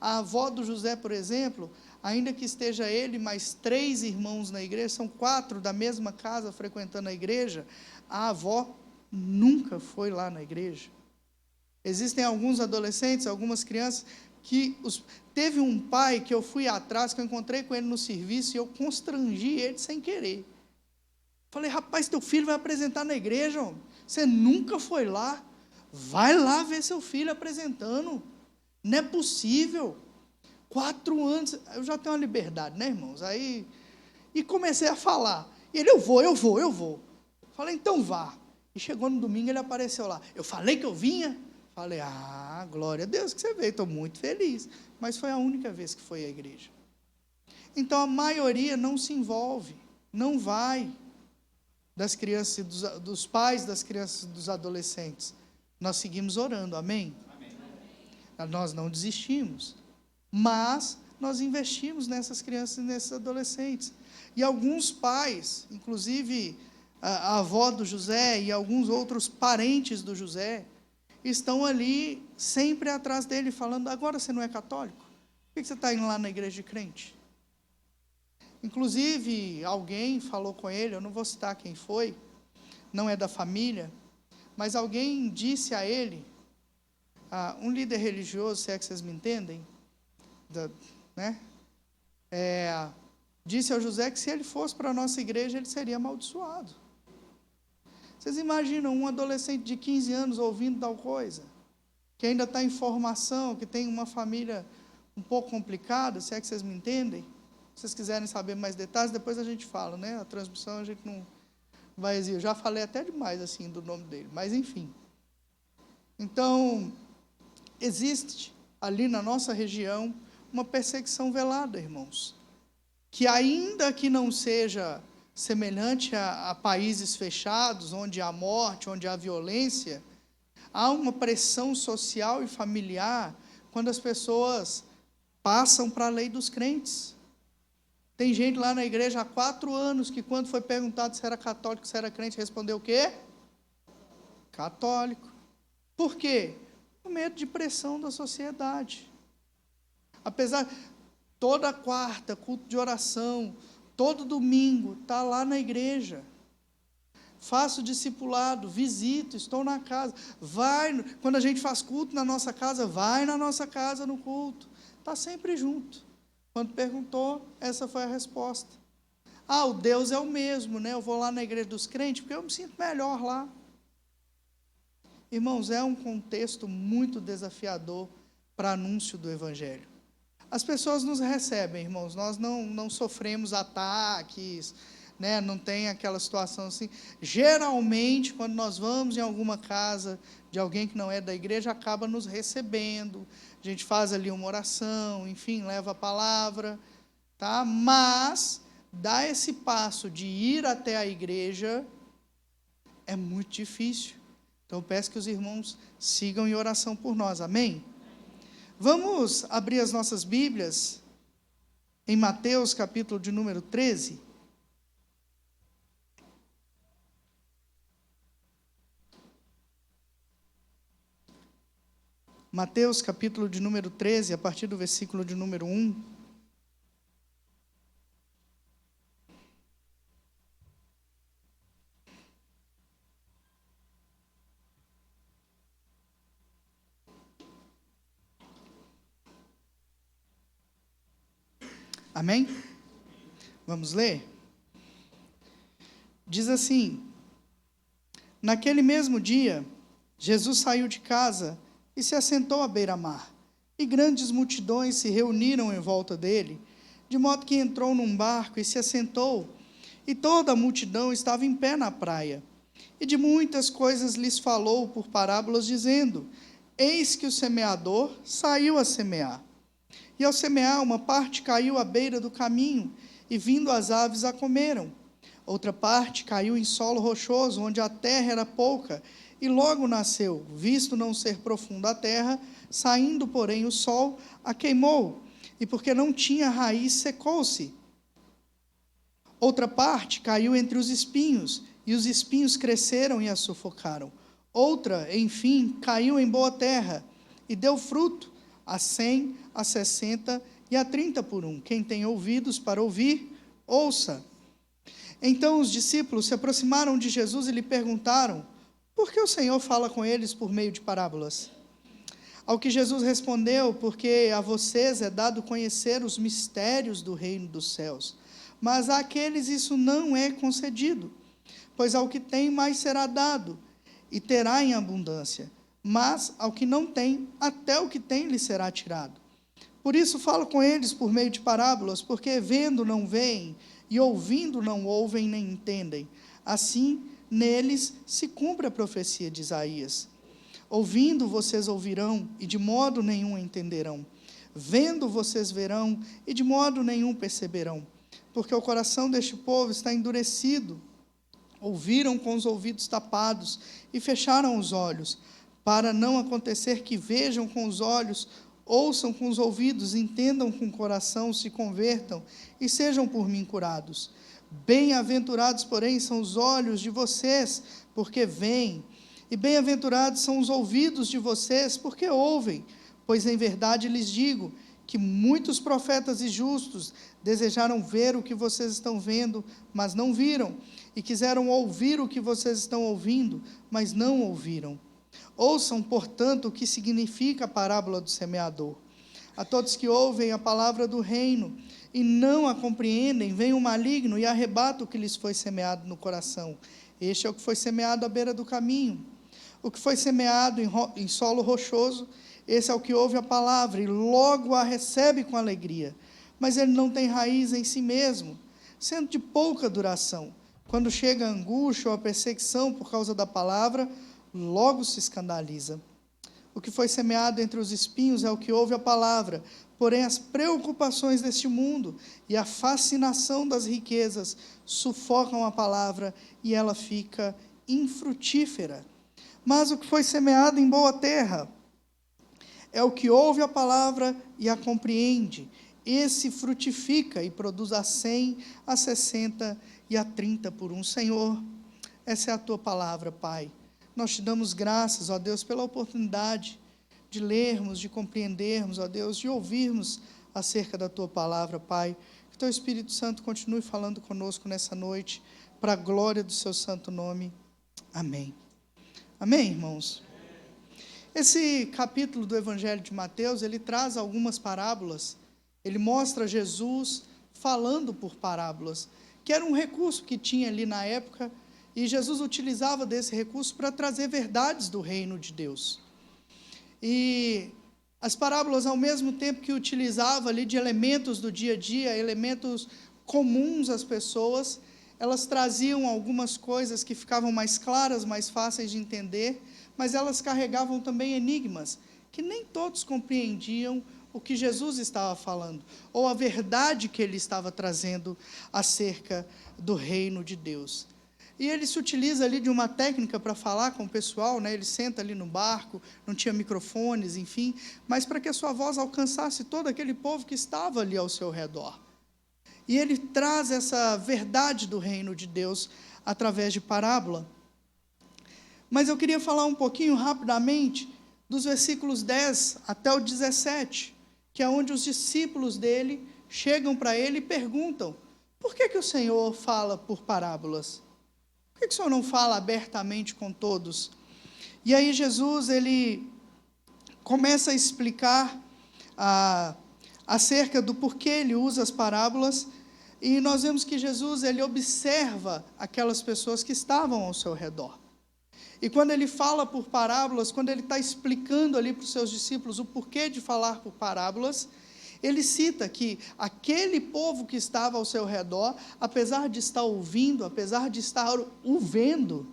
A avó do José, por exemplo, ainda que esteja ele mais 3 irmãos na igreja, são 4 da mesma casa frequentando a igreja, a avó nunca foi lá na igreja. Existem alguns adolescentes, algumas crianças, que teve um pai que eu fui atrás, que eu encontrei com ele no serviço, e eu constrangi ele sem querer. Falei, rapaz, teu filho vai apresentar na igreja, homem. Você nunca foi lá, vai lá ver seu filho apresentando. Não é possível. 4 anos, eu já tenho uma liberdade, né, irmãos? Aí, e comecei a falar. E ele, eu vou. Falei, então vá. E chegou no domingo, ele apareceu lá. Eu falei que eu vinha? Falei, glória a Deus que você veio, estou muito feliz. Mas foi a única vez que foi à igreja. Então, a maioria não se envolve, não vai, das crianças e dos pais das crianças e dos adolescentes. Nós seguimos orando, amém? Nós não desistimos, mas nós investimos nessas crianças e nesses adolescentes. E alguns pais, inclusive a avó do José e alguns outros parentes do José, estão ali sempre atrás dele, falando: agora você não é católico? Por que você está indo lá na igreja de crente? Inclusive, alguém falou com ele, eu não vou citar quem foi, não é da família, mas alguém disse a ele, um líder religioso, se é que vocês me entendem, disse ao José que se ele fosse para a nossa igreja, ele seria amaldiçoado. Vocês imaginam um adolescente de 15 anos ouvindo tal coisa? Que ainda está em formação, que tem uma família um pouco complicada, se é que vocês me entendem? Se vocês quiserem saber mais detalhes, depois a gente fala, né? A transmissão a gente não vai exigir. Eu já falei até demais assim do nome dele, mas enfim. Então, existe ali na nossa região uma perseguição velada, irmãos, que ainda que não seja semelhante a países fechados, onde há morte, onde há violência, há uma pressão social e familiar quando as pessoas passam para a lei dos crentes. Tem gente lá na igreja há 4 anos que, quando foi perguntado se era católico, se era crente, respondeu o quê? Católico. Por quê? Com medo de pressão da sociedade. Apesar, toda quarta, culto de oração, todo domingo, está lá na igreja. Faço discipulado, visito, estou na casa. Quando a gente faz culto na nossa casa, vai na nossa casa no culto. Está sempre junto. Quando perguntou, essa foi a resposta. O Deus é o mesmo, né? Eu vou lá na igreja dos crentes porque eu me sinto melhor lá. Irmãos, é um contexto muito desafiador para anúncio do Evangelho. As pessoas nos recebem, irmãos, nós não sofremos ataques, né? Não tem aquela situação assim. Geralmente, quando nós vamos em alguma casa de alguém que não é da igreja, acaba nos recebendo, a gente faz ali uma oração, enfim, leva a palavra, tá? Mas dar esse passo de ir até a igreja é muito difícil. Então, eu peço que os irmãos sigam em oração por nós, amém? Vamos abrir as nossas Bíblias em Mateus, capítulo de número 13. Mateus, capítulo de número 13, a partir do versículo de número 1. Amém? Vamos ler? Diz assim: naquele mesmo dia, Jesus saiu de casa e se assentou à beira-mar, e grandes multidões se reuniram em volta dele, de modo que entrou num barco e se assentou, e toda a multidão estava em pé na praia. E de muitas coisas lhes falou por parábolas, dizendo: eis que o semeador saiu a semear. E ao semear, uma parte caiu à beira do caminho, e vindo as aves a comeram. Outra parte caiu em solo rochoso, onde a terra era pouca, e logo nasceu, visto não ser profunda a terra, saindo, porém, o sol, a queimou, e porque não tinha raiz, secou-se. Outra parte caiu entre os espinhos, e os espinhos cresceram e a sufocaram. Outra, enfim, caiu em boa terra, e deu fruto, a 100, a 60 e a 30 por um. Quem tem ouvidos para ouvir, ouça. Então os discípulos se aproximaram de Jesus e lhe perguntaram: por que o Senhor fala com eles por meio de parábolas? Ao que Jesus respondeu: porque a vocês é dado conhecer os mistérios do reino dos céus, mas àqueles isso não é concedido. Pois ao que tem mais será dado, e terá em abundância. Mas ao que não tem, até o que tem lhe será tirado. Por isso falo com eles por meio de parábolas, porque vendo não veem, e ouvindo não ouvem nem entendem. Assim, neles se cumpre a profecia de Isaías. Ouvindo vocês ouvirão, e de modo nenhum entenderão. Vendo vocês verão, e de modo nenhum perceberão. Porque o coração deste povo está endurecido. Ouviram com os ouvidos tapados, e fecharam os olhos, para não acontecer que vejam com os olhos, ouçam com os ouvidos, entendam com o coração, se convertam e sejam por mim curados. Bem-aventurados, porém, são os olhos de vocês, porque veem, e bem-aventurados são os ouvidos de vocês, porque ouvem, pois em verdade lhes digo que muitos profetas e justos desejaram ver o que vocês estão vendo, mas não viram, e quiseram ouvir o que vocês estão ouvindo, mas não ouviram. Ouçam, portanto, o que significa a parábola do semeador. A todos que ouvem a palavra do reino e não a compreendem, vem o maligno e arrebata o que lhes foi semeado no coração. Este é o que foi semeado à beira do caminho. O que foi semeado em solo rochoso, esse é o que ouve a palavra e logo a recebe com alegria. Mas ele não tem raiz em si mesmo, sendo de pouca duração. Quando chega a angústia ou a perseguição por causa da palavra, logo se escandaliza. O que foi semeado entre os espinhos é o que ouve a palavra, porém as preocupações deste mundo e a fascinação das riquezas sufocam a palavra e ela fica infrutífera. Mas o que foi semeado em boa terra é o que ouve a palavra e a compreende. Esse frutifica e produz a 100, a 60 e a 30 por um. Senhor, essa é a tua palavra, Pai. Nós te damos graças, ó Deus, pela oportunidade de lermos, de compreendermos, ó Deus, de ouvirmos acerca da tua palavra, Pai. Que teu Espírito Santo continue falando conosco nessa noite, para a glória do seu santo nome. Amém. Amém, irmãos? Esse capítulo do Evangelho de Mateus, ele traz algumas parábolas. Ele mostra Jesus falando por parábolas, que era um recurso que tinha ali na época, e Jesus utilizava desse recurso para trazer verdades do reino de Deus. E as parábolas, ao mesmo tempo que utilizava ali de elementos do dia a dia, elementos comuns às pessoas, elas traziam algumas coisas que ficavam mais claras, mais fáceis de entender, mas elas carregavam também enigmas, que nem todos compreendiam o que Jesus estava falando, ou a verdade que ele estava trazendo acerca do reino de Deus. E ele se utiliza ali de uma técnica para falar com o pessoal, né? Ele senta ali no barco, não tinha microfones, enfim, mas para que a sua voz alcançasse todo aquele povo que estava ali ao seu redor. E ele traz essa verdade do reino de Deus através de parábola. Mas eu queria falar um pouquinho rapidamente dos versículos 10 até o 17, que é onde os discípulos dele chegam para ele e perguntam: por que o Senhor fala por parábolas? Por que o Senhor não fala abertamente com todos? E aí Jesus, ele começa a explicar acerca do porquê ele usa as parábolas, e nós vemos que Jesus, ele observa aquelas pessoas que estavam ao seu redor. E quando ele fala por parábolas, quando ele está explicando ali para os seus discípulos o porquê de falar por parábolas, ele cita que aquele povo que estava ao seu redor, apesar de estar ouvindo, apesar de estar o vendo,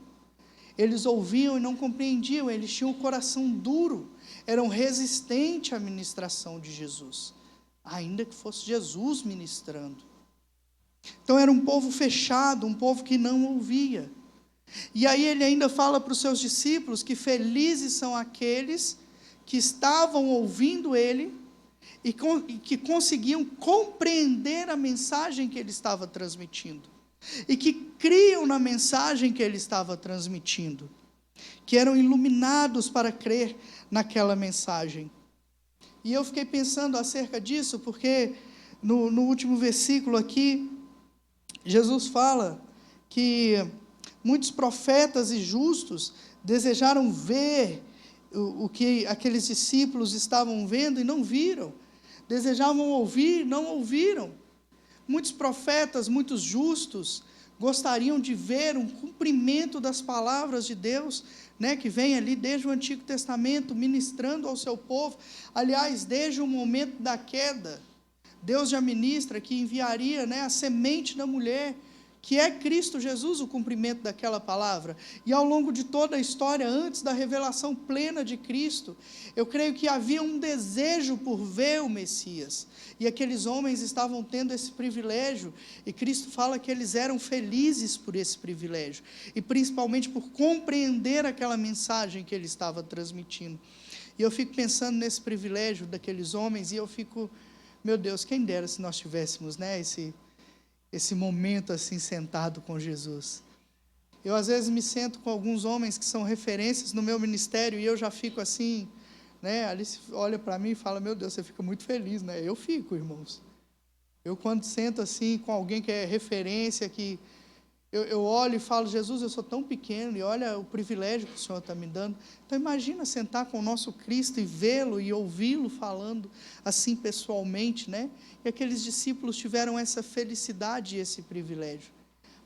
eles ouviam e não compreendiam, eles tinham o coração duro, eram resistentes à ministração de Jesus, ainda que fosse Jesus ministrando. Então era um povo fechado, um povo que não ouvia. E aí ele ainda fala para os seus discípulos que felizes são aqueles que estavam ouvindo ele e que conseguiam compreender a mensagem que ele estava transmitindo, e que criam na mensagem que ele estava transmitindo, que eram iluminados para crer naquela mensagem. E eu fiquei pensando acerca disso, porque no último versículo aqui, Jesus fala que muitos profetas e justos desejaram ver o que aqueles discípulos estavam vendo e não viram. Desejavam ouvir, não ouviram. Muitos profetas, muitos justos, gostariam de ver um cumprimento das palavras de Deus, né, que vem ali desde o Antigo Testamento, ministrando ao seu povo. Aliás, desde o momento da queda, Deus já ministra que enviaria, né, a semente da mulher, que é Cristo Jesus o cumprimento daquela palavra. E ao longo de toda a história, antes da revelação plena de Cristo, eu creio que havia um desejo por ver o Messias. E aqueles homens estavam tendo esse privilégio, e Cristo fala que eles eram felizes por esse privilégio, e principalmente por compreender aquela mensagem que ele estava transmitindo. E eu fico pensando nesse privilégio daqueles homens, e eu fico, meu Deus, quem dera se nós tivéssemos, né, esse momento assim, sentado com Jesus. Eu às vezes me sento com alguns homens que são referências no meu ministério, e eu já fico assim, né, Alice olha para mim e fala, meu Deus, você fica muito feliz, né? Eu fico, irmãos. Eu quando sento assim com alguém que é referência, que eu olho e falo, Jesus, eu sou tão pequeno, e olha o privilégio que o Senhor está me dando. Então imagina sentar com o nosso Cristo e vê-lo e ouvi-lo falando assim pessoalmente, né? E aqueles discípulos tiveram essa felicidade e esse privilégio.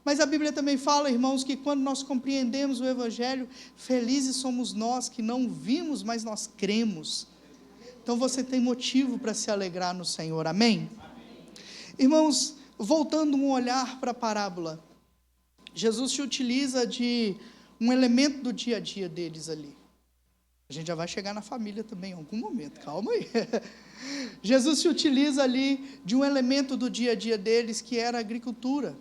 Mas a Bíblia também fala, irmãos, que quando nós compreendemos o Evangelho, felizes somos nós que não vimos, mas nós cremos. Então você tem motivo para se alegrar no Senhor, amém? Irmãos, voltando um olhar para a parábola, Jesus se utiliza de um elemento do dia a dia deles ali. A gente já vai chegar na família também em algum momento, calma aí. Jesus se utiliza ali de um elemento do dia a dia deles, que era a agricultura.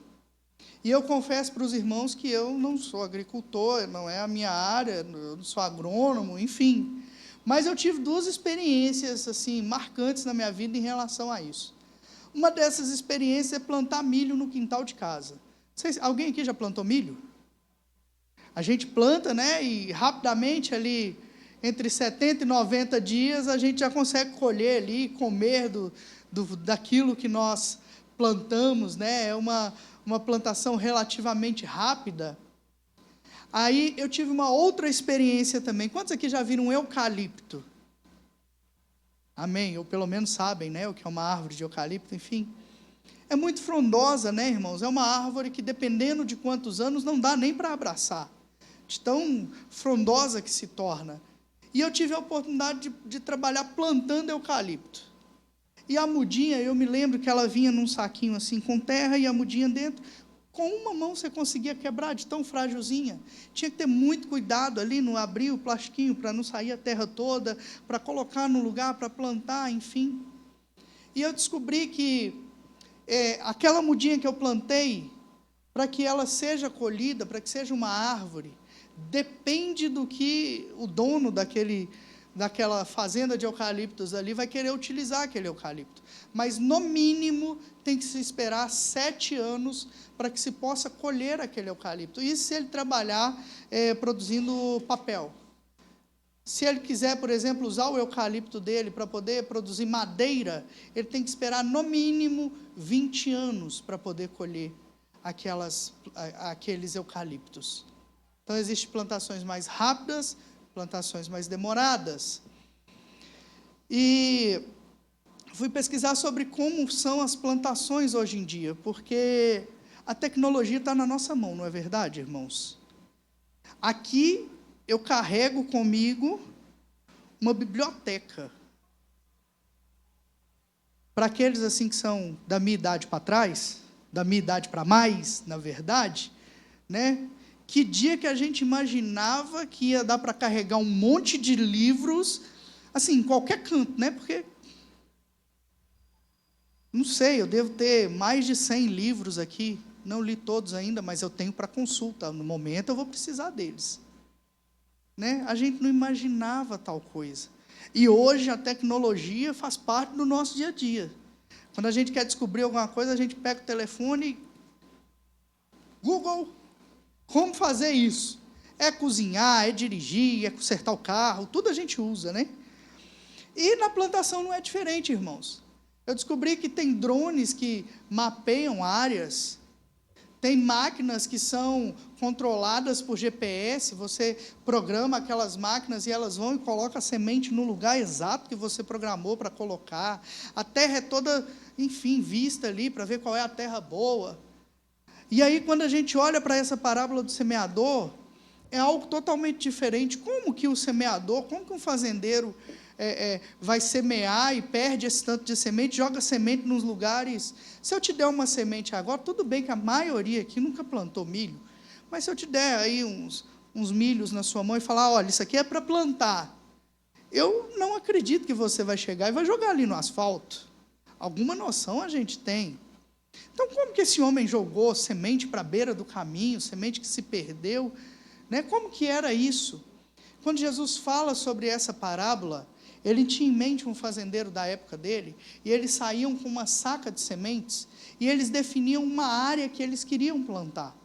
E eu confesso para os irmãos que eu não sou agricultor, não é a minha área, eu não sou agrônomo, enfim. Mas eu tive 2 experiências assim, marcantes na minha vida em relação a isso. Uma dessas experiências é plantar milho no quintal de casa. Alguém aqui já plantou milho? A gente planta, né? E rapidamente ali, entre 70 e 90 dias, a gente já consegue colher ali, comer daquilo que nós plantamos, né? É uma plantação relativamente rápida. Aí eu tive uma outra experiência também. Quantos aqui já viram um eucalipto? Amém? Ou pelo menos sabem, né? O que é uma árvore de eucalipto, enfim. É muito frondosa, né, irmãos? É uma árvore que, dependendo de quantos anos, não dá nem para abraçar, de tão frondosa que se torna. E eu tive a oportunidade de trabalhar plantando eucalipto. E a mudinha, eu me lembro que ela vinha num saquinho assim, com terra, e a mudinha dentro. Com uma mão você conseguia quebrar, de tão frágilzinha. Tinha que ter muito cuidado ali, no abrir o plastiquinho, para não sair a terra toda, para colocar no lugar, para plantar, enfim. E eu descobri que aquela mudinha que eu plantei, para que ela seja colhida, para que seja uma árvore, depende do que o dono daquela fazenda de eucaliptos ali vai querer utilizar aquele eucalipto. Mas, no mínimo, tem que se esperar 7 anos para que se possa colher aquele eucalipto. Isso se ele trabalhar produzindo papel. Se ele quiser, por exemplo, usar o eucalipto dele para poder produzir madeira, ele tem que esperar, no mínimo, 20 anos para poder colher aqueles eucaliptos. Então, existem plantações mais rápidas, plantações mais demoradas. E fui pesquisar sobre como são as plantações hoje em dia, porque a tecnologia está na nossa mão, não é verdade, irmãos? Aqui eu carrego comigo uma biblioteca. Para aqueles assim que são da minha idade para trás, da minha idade para mais, na verdade, né? Que dia que a gente imaginava que ia dar para carregar um monte de livros, assim, em qualquer canto, né? Porque, não sei, eu devo ter mais de 100 livros aqui, não li todos ainda, mas eu tenho para consulta, no momento eu vou precisar deles. Né? A gente não imaginava tal coisa. E hoje a tecnologia faz parte do nosso dia a dia. Quando a gente quer descobrir alguma coisa, a gente pega o telefone e Google, como fazer isso? É cozinhar, é dirigir, é consertar o carro, tudo a gente usa, né? E na plantação não é diferente, irmãos. Eu descobri que tem drones que mapeiam áreas, tem máquinas que são controladas por GPS, você programa aquelas máquinas e elas vão e colocam a semente no lugar exato que você programou para colocar. A terra é toda, enfim, vista ali para ver qual é a terra boa. E aí, quando a gente olha para essa parábola do semeador, é algo totalmente diferente. Como que o semeador, como que um fazendeiro vai semear e perde esse tanto de semente, joga semente nos lugares. Se eu te der uma semente agora, tudo bem que a maioria aqui nunca plantou milho, mas se eu te der aí uns milhos na sua mão e falar, olha, isso aqui é para plantar, eu não acredito que você vai chegar e vai jogar ali no asfalto. Alguma noção a gente tem. Então, como que esse homem jogou semente para a beira do caminho, semente que se perdeu? Né? Como que era isso? Quando Jesus fala sobre essa parábola, ele tinha em mente um fazendeiro da época dele, e eles saíam com uma saca de sementes, e eles definiam uma área que eles queriam plantar.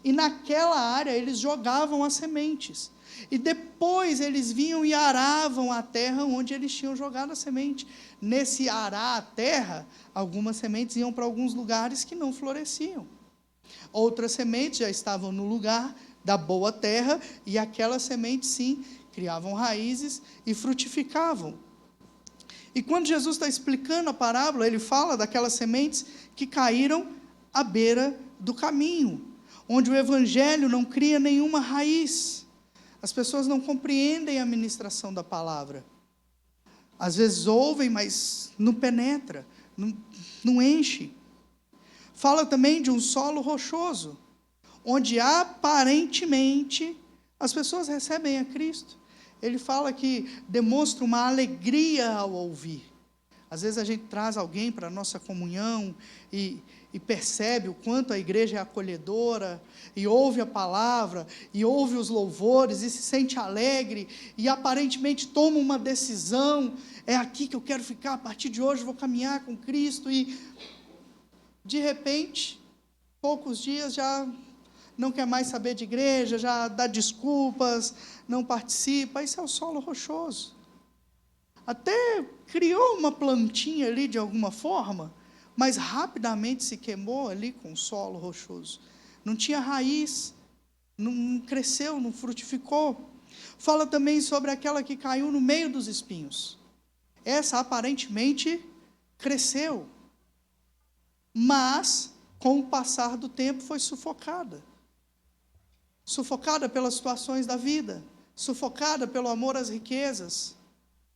E naquela área eles jogavam as sementes. E depois eles vinham e aravam a terra onde eles tinham jogado a semente. Nesse arar a terra, algumas sementes iam para alguns lugares que não floresciam. Outras sementes já estavam no lugar da boa terra, e aquelas sementes, sim, criavam raízes e frutificavam. E quando Jesus está explicando a parábola, ele fala daquelas sementes que caíram à beira do caminho, onde o evangelho não cria nenhuma raiz. As pessoas não compreendem a ministração da palavra. Às vezes ouvem, mas não penetra, não enche. Fala também de um solo rochoso, onde aparentemente as pessoas recebem a Cristo. Ele fala que demonstra uma alegria ao ouvir. Às vezes a gente traz alguém para a nossa comunhão e percebe o quanto a igreja é acolhedora, e ouve a palavra, e ouve os louvores, e se sente alegre, e aparentemente toma uma decisão, é aqui que eu quero ficar, a partir de hoje eu vou caminhar com Cristo, e de repente, poucos dias já não quer mais saber de igreja, já dá desculpas, não participa. Isso é o solo rochoso. Até criou uma plantinha ali de alguma forma, mas rapidamente se queimou ali com o solo rochoso. Não tinha raiz, não cresceu, não frutificou. Fala também sobre aquela que caiu no meio dos espinhos. Essa aparentemente cresceu, mas com o passar do tempo foi sufocada. Sufocada pelas situações da vida, sufocada pelo amor às riquezas.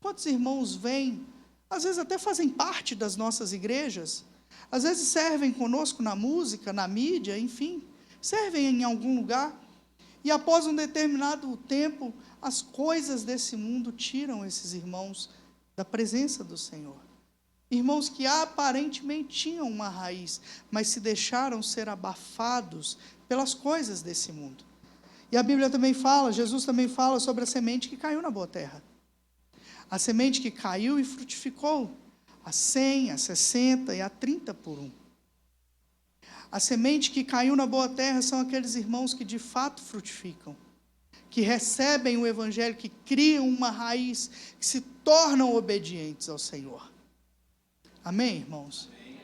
Quantos irmãos vêm, às vezes até fazem parte das nossas igrejas, às vezes servem conosco na música, na mídia, enfim, servem em algum lugar, e após um determinado tempo, as coisas desse mundo tiram esses irmãos da presença do Senhor. Irmãos que aparentemente tinham uma raiz, mas se deixaram ser abafados pelas coisas desse mundo. E a Bíblia também fala, Jesus também fala sobre a semente que caiu na boa terra. A semente que caiu e frutificou, a 100, a 60 e a 30 por 1. A semente que caiu na boa terra são aqueles irmãos que de fato frutificam, que recebem o evangelho, que criam uma raiz, que se tornam obedientes ao Senhor. Amém, irmãos? Amém.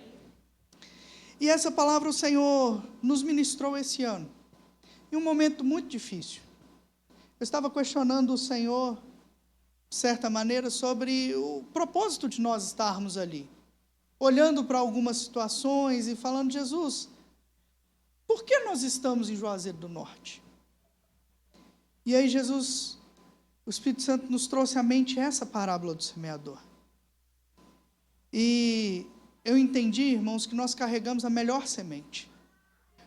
E essa palavra o Senhor nos ministrou esse ano, em um momento muito difícil. Eu estava questionando o Senhor, de certa maneira, sobre o propósito de nós estarmos ali, olhando para algumas situações e falando, Jesus, por que nós estamos em Juazeiro do Norte? E aí Jesus, o Espírito Santo nos trouxe à mente essa parábola do semeador. E eu entendi, irmãos, que nós carregamos a melhor semente.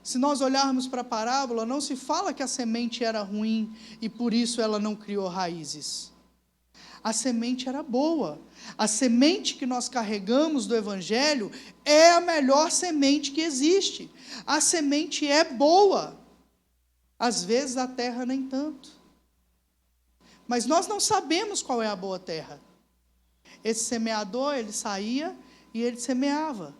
Se nós olharmos para a parábola, não se fala que a semente era ruim e por isso ela não criou raízes. A semente era boa. A semente que nós carregamos do Evangelho é a melhor semente que existe. A semente é boa. Às vezes a terra nem tanto. Mas nós não sabemos qual é a boa terra. Esse semeador, ele saía e ele semeava.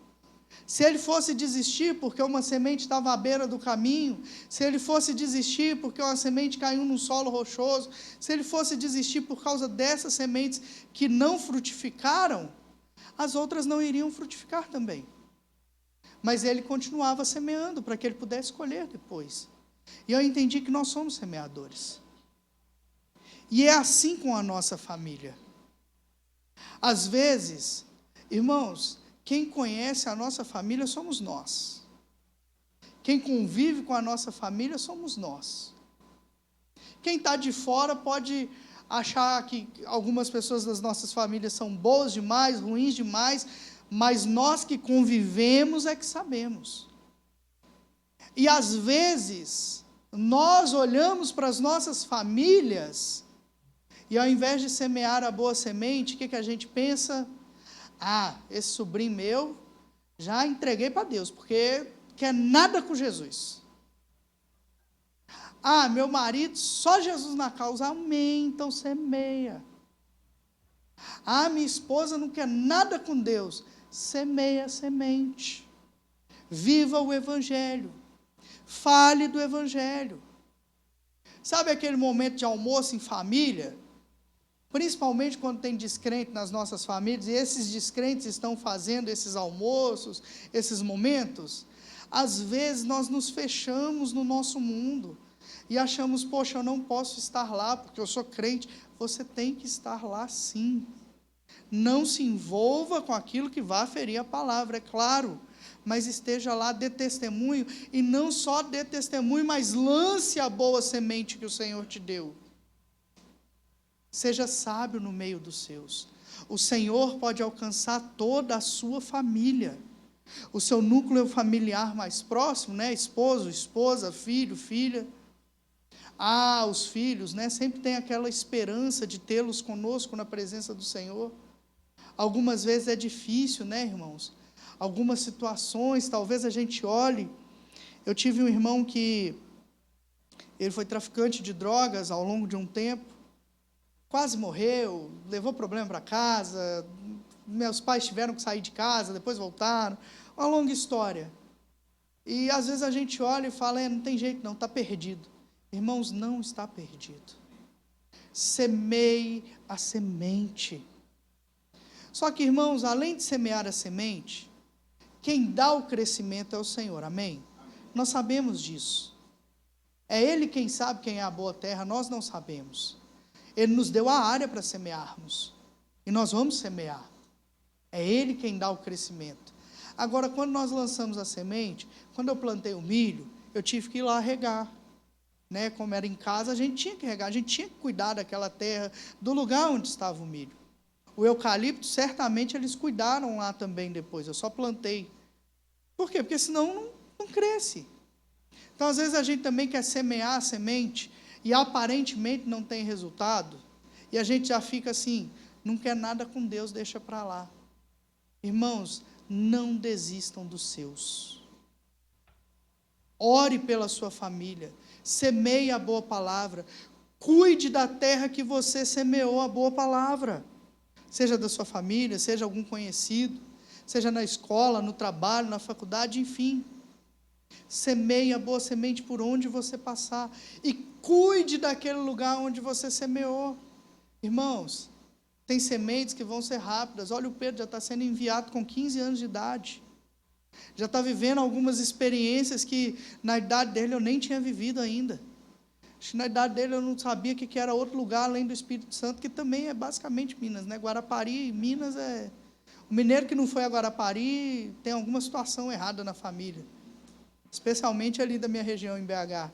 Se ele fosse desistir porque uma semente estava à beira do caminho, se ele fosse desistir porque uma semente caiu num solo rochoso, se ele fosse desistir por causa dessas sementes que não frutificaram, as outras não iriam frutificar também. Mas ele continuava semeando para que ele pudesse colher depois. E eu entendi que nós somos semeadores. E é assim com a nossa família. Às vezes, irmãos, quem conhece a nossa família somos nós. Quem convive com a nossa família somos nós. Quem está de fora pode achar que algumas pessoas das nossas famílias são boas demais, ruins demais, mas nós que convivemos é que sabemos. E às vezes, nós olhamos para as nossas famílias, e ao invés de semear a boa semente, o que a gente pensa? Esse sobrinho meu, já entreguei para Deus, porque quer nada com Jesus. Meu marido, só Jesus na causa, amém, então semeia. Minha esposa não quer nada com Deus, semeia a semente. Viva o Evangelho. Fale do Evangelho. Sabe aquele momento de almoço em família? Principalmente quando tem descrente nas nossas famílias, e esses descrentes estão fazendo esses almoços, esses momentos, às vezes nós nos fechamos no nosso mundo, e achamos, poxa, eu não posso estar lá, porque eu sou crente. Você tem que estar lá sim. Não se envolva com aquilo que vá ferir a palavra, é claro, mas esteja lá, dê testemunho, e não só dê testemunho, mas lance a boa semente que o Senhor te deu. Seja sábio no meio dos seus. O Senhor pode alcançar toda a sua família, o seu núcleo familiar mais próximo, né? Esposo, esposa, filho, filha. Os filhos, né? Sempre tem aquela esperança de tê-los conosco na presença do Senhor. Algumas vezes é difícil, né, irmãos? Algumas situações, talvez a gente olhe. Eu tive um irmão que ele foi traficante de drogas ao longo de um tempo, quase morreu, levou problema para casa, meus pais tiveram que sair de casa, depois voltaram, uma longa história. E às vezes a gente olha e fala, não tem jeito não, está perdido. Irmãos, não está perdido. Semeie a semente. Só que, irmãos, além de semear a semente, quem dá o crescimento é o Senhor, amém? Nós sabemos disso. É Ele quem sabe quem é a boa terra, nós não sabemos. Ele nos deu a área para semearmos, e nós vamos semear. É Ele quem dá o crescimento. Agora, quando nós lançamos a semente, quando eu plantei o milho, eu tive que ir lá regar. Né? Como era em casa, a gente tinha que regar, a gente tinha que cuidar daquela terra, do lugar onde estava o milho. O eucalipto, certamente, eles cuidaram lá também depois, eu só plantei. Por quê? Porque senão não cresce. Então, às vezes, a gente também quer semear a semente, e aparentemente não tem resultado, e a gente já fica assim, não quer nada com Deus, deixa para lá. Irmãos, não desistam dos seus. Ore pela sua família, semeie a boa palavra, cuide da terra que você semeou a boa palavra, seja da sua família, seja algum conhecido, seja na escola, no trabalho, na faculdade, enfim. Semeie a boa semente por onde você passar, e cuide daquele lugar onde você semeou. Irmãos, tem sementes que vão ser rápidas. Olha, o Pedro já está sendo enviado com 15 anos de idade, já está vivendo algumas experiências que na idade dele eu nem tinha vivido ainda. Acho que na idade dele eu não sabia que era outro lugar além do Espírito Santo, que também é basicamente Minas, né? Guarapari, Minas é... O mineiro que não foi a Guarapari tem alguma situação errada na família, especialmente ali da minha região, em BH.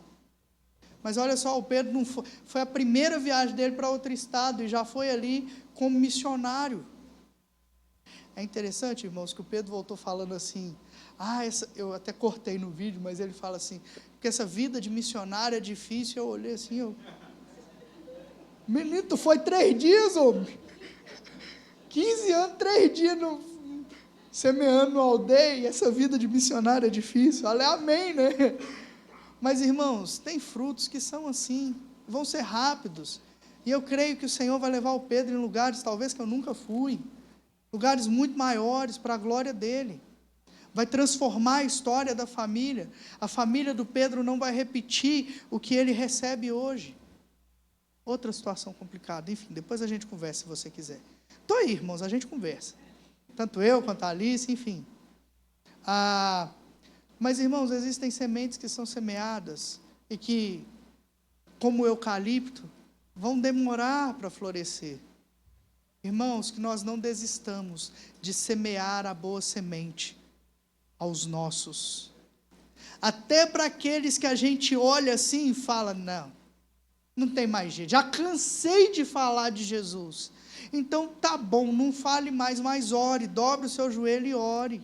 Mas olha só, o Pedro não foi a primeira viagem dele para outro estado, e já foi ali como missionário. É interessante, irmãos, que o Pedro voltou falando assim, eu até cortei no vídeo, mas ele fala assim, porque essa vida de missionário é difícil. Eu olhei assim, menino, tu foi 3 dias, homem, 15 anos, 3 dias semeando na aldeia, e essa vida de missionário é difícil. Falei, amém, né? Mas, irmãos, tem frutos que são assim, vão ser rápidos, e eu creio que o Senhor vai levar o Pedro em lugares talvez que eu nunca fui, lugares muito maiores para a glória dele. Vai transformar a história da família. A família do Pedro não vai repetir o que ele recebe hoje. Outra situação complicada. Enfim, depois a gente conversa, se você quiser. Estou aí, irmãos, a gente conversa. Tanto eu quanto a Alice, enfim. Mas, irmãos, existem sementes que são semeadas e que, como o eucalipto, vão demorar para florescer. Irmãos, que nós não desistamos de semear a boa semente aos nossos. Até para aqueles que a gente olha assim e fala, Não tem mais jeito. Já cansei de falar de Jesus. Então tá bom, não fale mais, mas ore. Dobre o seu joelho e ore.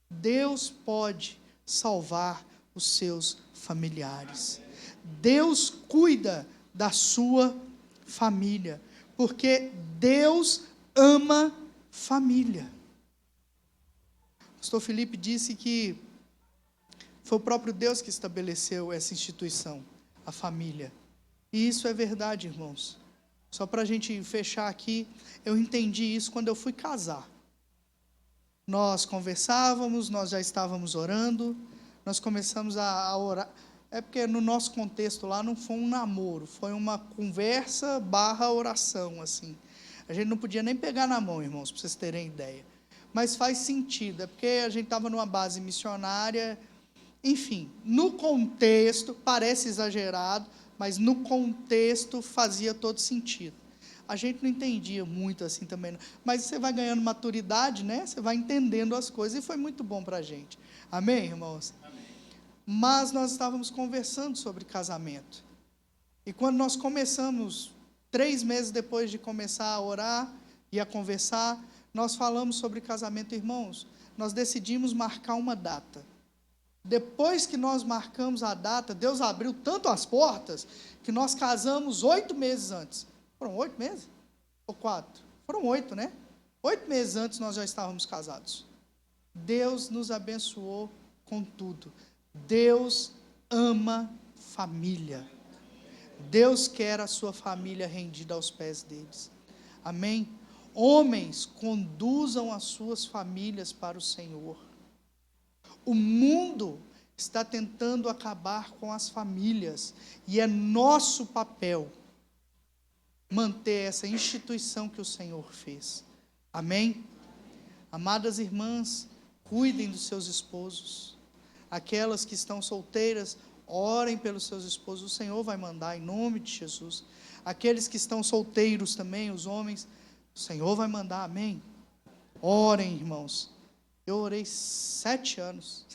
Deus pode salvar os seus familiares. Deus cuida da sua família. Porque Deus ama família. O pastor Felipe disse que foi o próprio Deus que estabeleceu essa instituição, a família. E isso é verdade, irmãos. Só para a gente fechar aqui, eu entendi isso quando eu fui casar. Nós conversávamos, nós já estávamos orando, nós começamos a orar. É porque no nosso contexto lá não foi um namoro, foi uma conversa / oração, assim. A gente não podia nem pegar na mão, irmãos, para vocês terem ideia. Mas faz sentido, é porque a gente estava numa base missionária. Enfim, no contexto, parece exagerado, mas no contexto fazia todo sentido. A gente não entendia muito assim também, não. Mas você vai ganhando maturidade, né? Você vai entendendo as coisas, e foi muito bom para a gente. Amém, irmãos? Amém. Mas nós estávamos conversando sobre casamento. E quando nós começamos, 3 meses depois de começar a orar e a conversar, nós falamos sobre casamento, irmãos. Nós decidimos marcar uma data. Depois que nós marcamos a data, Deus abriu tanto as portas, que nós casamos 8 meses antes. Foram 8 meses? Ou 4? Foram 8, né? 8 meses antes nós já estávamos casados. Deus nos abençoou com tudo. Deus ama família. Deus quer a sua família rendida aos pés deles. Amém? Homens, conduzam as suas famílias para o Senhor. O mundo está tentando acabar com as famílias, e é nosso papel manter essa instituição que o Senhor fez. Amém? Amadas irmãs, cuidem dos seus esposos. Aquelas que estão solteiras, orem pelos seus esposos. O Senhor vai mandar em nome de Jesus. Aqueles que estão solteiros também, os homens, o Senhor vai mandar, amém? Orem, irmãos. Eu orei 7 anos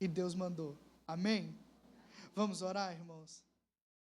e Deus mandou. Amém? Vamos orar, irmãos?